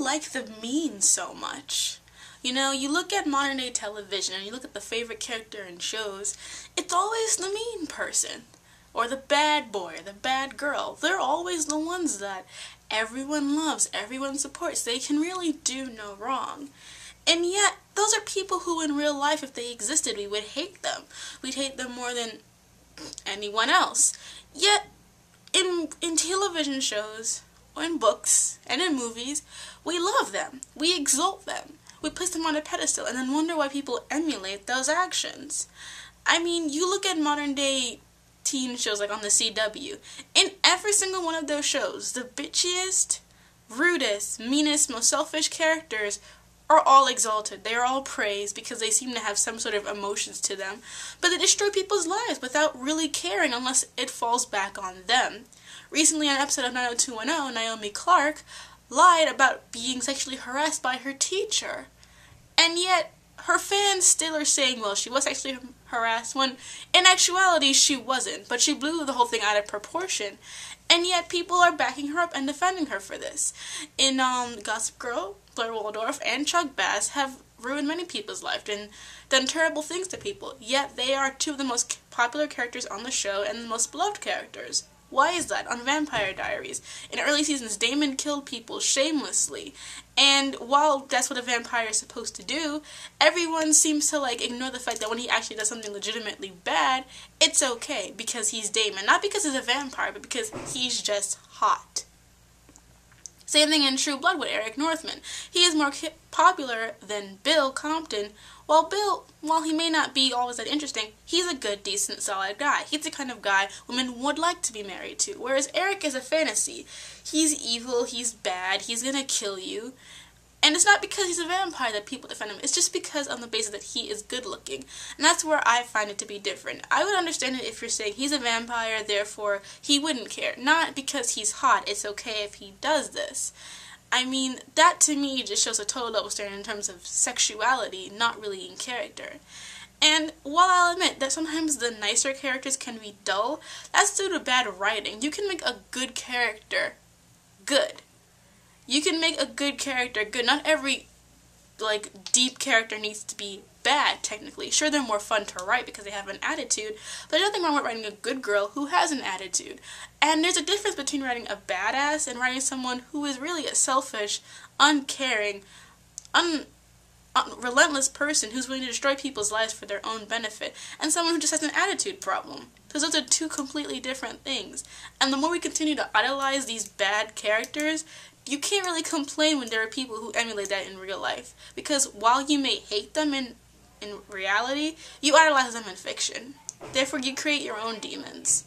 like the mean so much? You know, you look at modern day television and you look at the favorite character in shows, it's always the mean person. Or the bad boy, the bad girl. They're always the ones that everyone loves, everyone supports. They can really do no wrong. And yet, those are people who in real life, if they existed, we would hate them. We'd hate them more than anyone else. Yet, in television shows, or in books, and in movies, we love them. We exalt them. We place them on a pedestal and then wonder why people emulate those actions. I mean, you look at modern day teen shows like on the CW. In every single one of those shows, the bitchiest, rudest, meanest, most selfish characters are all exalted. They are all praised because they seem to have some sort of emotions to them. But they destroy people's lives without really caring unless it falls back on them. Recently, on an episode of 90210, Naomi Clark lied about being sexually harassed by her teacher. And yet, her fans still are saying, well, she was sexually harassed, when in actuality she wasn't. But she blew the whole thing out of proportion. And yet people are backing her up and defending her for this. In Gossip Girl, Blair Waldorf and Chuck Bass have ruined many people's lives and done terrible things to people. Yet they are two of the most popular characters on the show and the most beloved characters. Why is that? On Vampire Diaries, in early seasons, Damon killed people shamelessly. And while that's what a vampire is supposed to do, everyone seems to ignore the fact that when he actually does something legitimately bad, it's okay because he's Damon. Not because he's a vampire, but because he's just hot. Same thing in True Blood with Eric Northman. He is more popular than Bill Compton. While Bill, while he may not be always that interesting, he's a good, decent, solid guy. He's the kind of guy women would like to be married to. Whereas Eric is a fantasy. He's evil, he's bad, he's gonna kill you. And it's not because he's a vampire that people defend him. It's just because on the basis that he is good looking. And that's where I find it to be different. I would understand it if you're saying he's a vampire, therefore he wouldn't care. Not because he's hot, it's okay if he does this. I mean, that to me just shows a total double standard in terms of sexuality, not really in character. And while I'll admit that sometimes the nicer characters can be dull, that's due to bad writing. You can make a good character good. You can make a good character good. Not every, deep character needs to be bad, technically. Sure, they're more fun to write because they have an attitude, but there's nothing wrong with writing a good girl who has an attitude. And there's a difference between writing a badass and writing someone who is really a selfish, uncaring, relentless person who's willing to destroy people's lives for their own benefit, and someone who just has an attitude problem. Because those are two completely different things. And the more we continue to idolize these bad characters, you can't really complain when there are people who emulate that in real life. Because while you may hate them in reality, you idolize them in fiction. Therefore, you create your own demons.